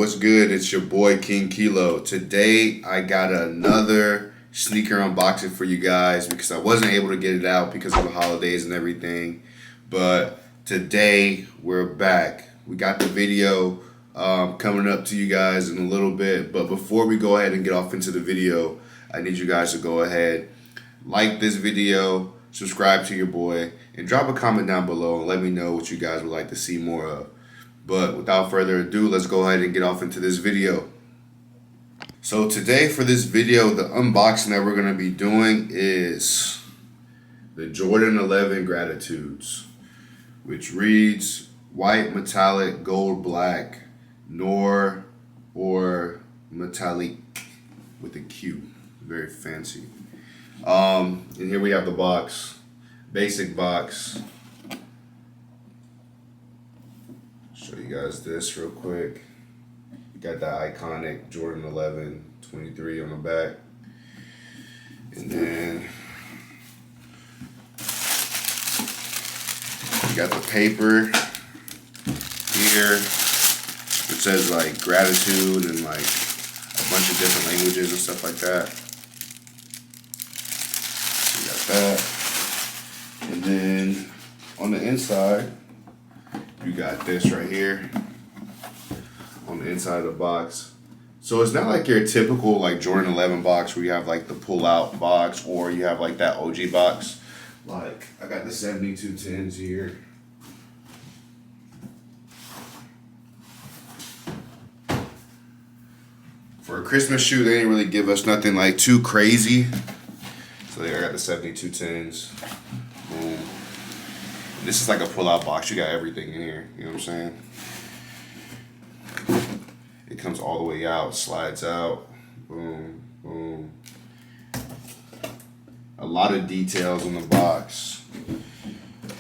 What's good? It's your boy King Kilo. Today I got another sneaker unboxing for you guys because I wasn't able to get it out because of the holidays and everything. But today we're back. We got the video coming up to you guys in a little bit. But before we go ahead and get off into the video, I need you guys to go ahead, like this video, subscribe to your boy, and drop a comment down below and let me know what you guys would like to see more of. But without further ado, let's go ahead and get off into this video. So today for this video, the unboxing that we're going to be doing is the Jordan 11 Gratitudes, which reads white, metallic, gold, black, nor, or metallic with a Q. Very fancy. And here we have the box, basic box. Show you guys this real quick. You got that iconic Jordan 11 23 on the back. And then you got the paper here. It says like gratitude and like a bunch of different languages and stuff like that. So you got that. And then on the inside, you got this right here on the inside of the box. So it's not like your typical like Jordan 11 box where you have like the pull out box or you have like that OG box. Like I got the 7210s here. For a Christmas shoe, they didn't really give us nothing like too crazy. So there I got the 7210s. Boom. This is like a pull-out box. You got everything in here. You know what I'm saying? It comes all the way out, slides out. Boom, boom. A lot of details on the box.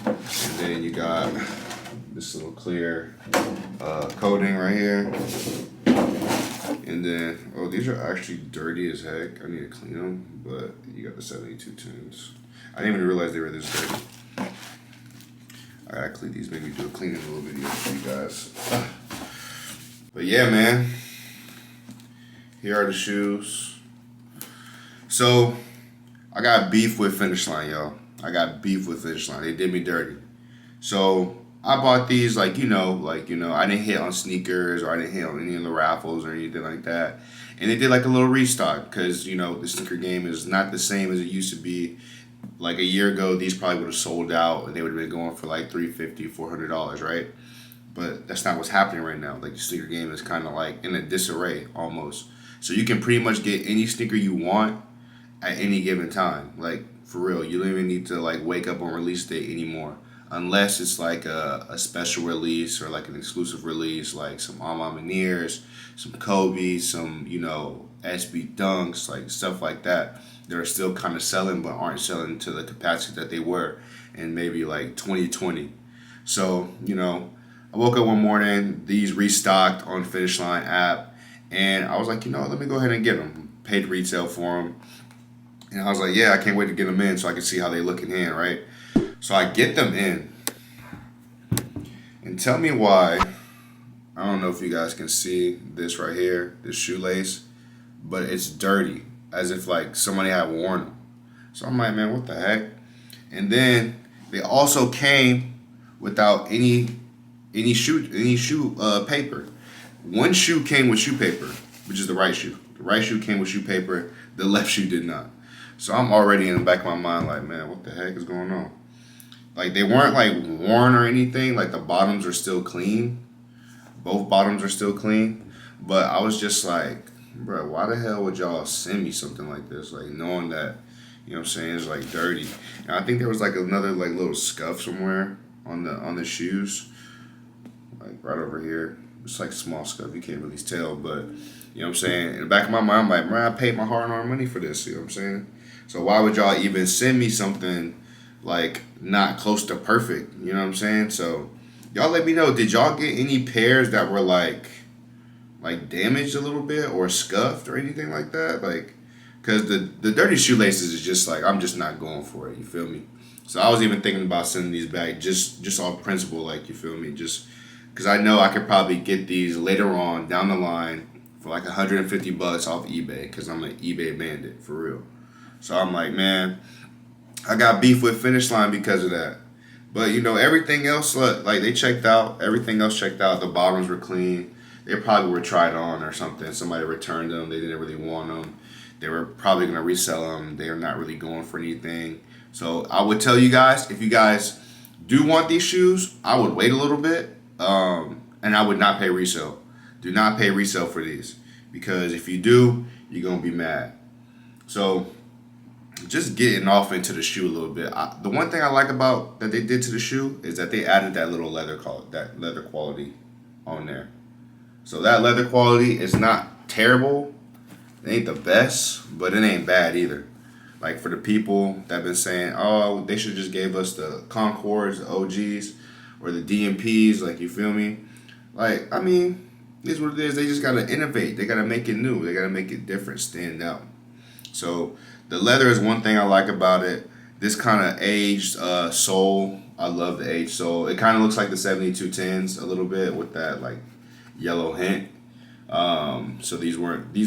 And then you got this little clear coating right here. And then, oh, these are actually dirty as heck. I need to clean them. But you got the 7210s. I didn't even realize they were this dirty. I gotta clean these, maybe do a cleaning little video for you guys. But yeah, man. Here are the shoes. So, I got beef with Finish Line, y'all. I got beef with Finish Line. They did me dirty. So, I bought these I didn't hit on sneakers or I didn't hit on any of the raffles or anything like that. And they did like a little restock because, the sneaker game is not the same as it used to be. Like a year ago, these probably would have sold out and they would have been going for like $350, $400, right? But that's not what's happening right now. Like the sneaker game is kind of like in a disarray almost. So you can pretty much get any sneaker you want at any given time. Like for real, you don't even need to like wake up on release day anymore. Unless it's like a special release or like an exclusive release, like some Alma-Maneers, some Kobe, some, SB Dunks, like stuff like that. They're still kind of selling, but aren't selling to the capacity that they were in maybe like 2020. So, I woke up one morning, these restocked on Finish Line app, and I was like, let me go ahead and get them. Paid retail for them. And I was like, yeah, I can't wait to get them in so I can see how they look in hand, right? So I get them in. And tell me why, I don't know if you guys can see this right here, this shoelace, but it's dirty. As if like somebody had worn them. So I'm like, man, what the heck? And then they also came without any shoe paper. One shoe came with shoe paper, which is the right shoe. The right shoe came with shoe paper. The left shoe did not. So I'm already in the back of my mind like, man, what the heck is going on? Like they weren't like worn or anything. Like the bottoms are still clean. Both bottoms are still clean. But I was just like, bro, why the hell would y'all send me something like this? Like knowing that, it's like dirty. And I think there was like another like little scuff somewhere on the shoes. Like right over here. It's like a small scuff, you can't really tell, but in the back of my mind, I'm like, man, I paid my hard-earned money for this, you know what I'm saying? So why would y'all even send me something like not close to perfect, you know what I'm saying? So y'all let me know, did y'all get any pairs that were like damaged a little bit or scuffed or anything like that? Like, because the dirty shoelaces is just like, I'm just not going for it, you feel me? So I was even thinking about sending these back just off principle, like, you feel me? Just because I know I could probably get these later on down the line for like $150 off eBay, because I'm an eBay bandit for real. So I'm like, man, I got beef with Finish Line because of that. But you know, everything else, like they checked out. Everything else checked out. The bottoms were clean. They probably were tried on or something. Somebody returned them. They didn't really want them. They were probably gonna resell them. They are not really going for anything. So I would tell you guys, if you guys do want these shoes, I would wait a little bit, and I would not pay resale. Do not pay resale for these, because if you do, you're gonna be mad. So just getting off into the shoe a little bit. The one thing I like about that they did to the shoe is that they added that little leather quality on there. So that leather quality is not terrible. It ain't the best, but it ain't bad either. Like for the people that have been saying, oh, they should just gave us the Concords, the OGs, or the DMPs, like, you feel me? Like, I mean, it's what it is. They just gotta innovate. They gotta make it new. They gotta make it different, stand out. So the leather is one thing I like about it. This kind of aged sole. I love the aged sole. It kind of looks like the 7210s a little bit with that like yellow hint. So these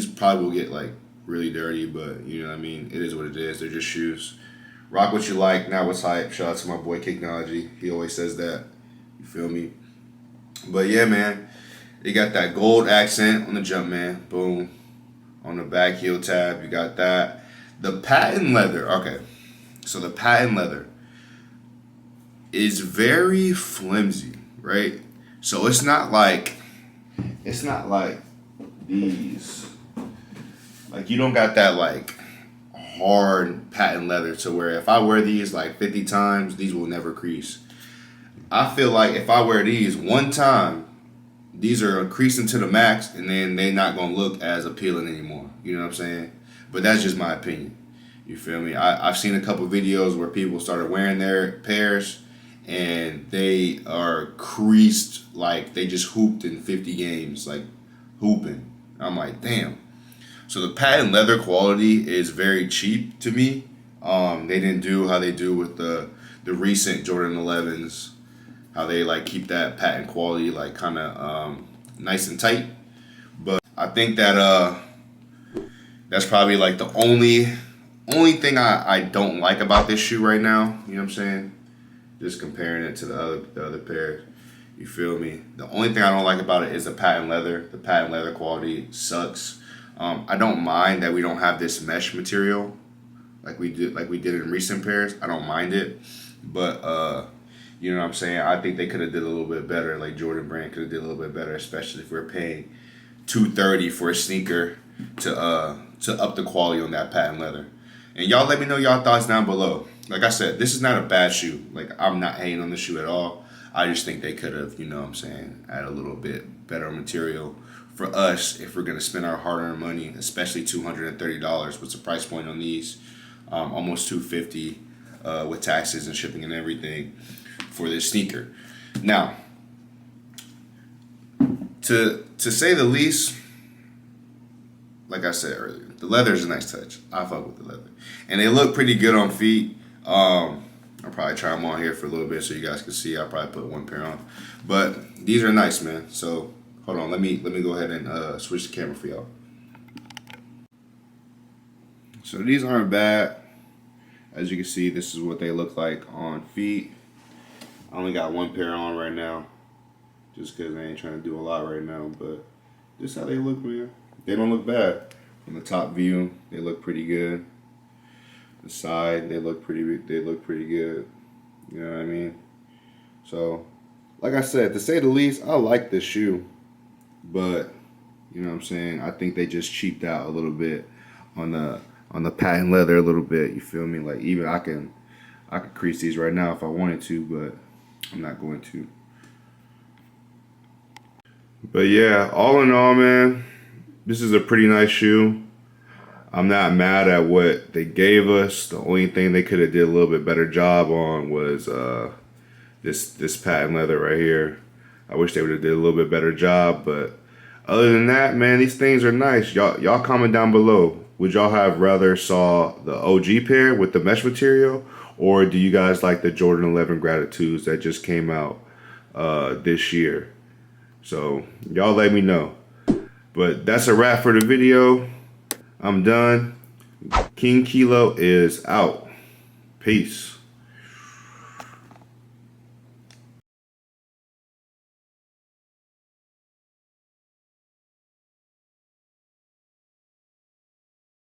probably will get like really dirty, but you know what I mean? It is what it is. They're just shoes. Rock what you like, not what's hype. Shout out to my boy Kingkealotv. He always says that. You feel me? But yeah, man. They got that gold accent on the Jumpman. Boom. On the back heel tab, you got that. The patent leather. Okay. So the patent leather is very flimsy, right? So it's not like these. Like, you don't got that like hard patent leather to where if I wear these like 50 times, these will never crease. I feel like if I wear these one time, these are creasing to the max, and then they're not gonna look as appealing anymore. You know what I'm saying? But that's just my opinion. You feel me? I've seen a couple videos where people started wearing their pairs and they are creased like they just hooped in 50 games, like hooping. I'm like, damn. So the patent leather quality is very cheap to me. They didn't do how they do with the recent Jordan 11s, how they like keep that patent quality like kind of nice and tight. But I think that that's probably like the only thing I don't like about this shoe right now. You know what I'm saying? Just comparing it to the other pairs. You feel me? The only thing I don't like about it is the patent leather. The patent leather quality sucks. I don't mind that we don't have this mesh material like we did in recent pairs. I don't mind it, but you know what I'm saying? I think they could have did a little bit better. Like Jordan Brand could have did a little bit better, especially if we're paying $230 for a sneaker to up the quality on that patent leather. And y'all let me know y'all thoughts down below. Like I said, this is not a bad shoe. Like, I'm not hating on the shoe at all. I just think they could have, you know what I'm saying, add a little bit better material for us if we're going to spend our hard-earned money, especially $230. What's the price point on these? Almost $250 with taxes and shipping and everything for this sneaker. Now, to say the least, like I said earlier, the leather is a nice touch. I fuck with the leather. And they look pretty good on feet. I'll probably try them on here for a little bit so you guys can see. I'll probably put one pair on. But these are nice, man. So hold on, let me go ahead and switch the camera for y'all. So these aren't bad. As you can see, this is what they look like on feet. I only got one pair on right now, just because I ain't trying to do a lot right now. But this is how they look, man. They don't look bad. From the top view, they look pretty good. The side, they look pretty good. You know what I mean? So, like I said, to say the least, I like this shoe. But, you know what I'm saying? I think they just cheaped out a little bit on the patent leather a little bit. You feel me? Like, even I could crease these right now if I wanted to, but I'm not going to. But yeah, all in all, man, this is a pretty nice shoe. I'm not mad at what they gave us. The only thing they could have did a little bit better job on was this patent leather right here. I wish they would have did a little bit better job, but other than that, man, these things are nice. Y'all comment down below. Would y'all have rather saw the OG pair with the mesh material, or do you guys like the Jordan 11 Gratitudes that just came out this year? So y'all let me know. But that's a wrap for the video. I'm done. King Kilo is out. Peace.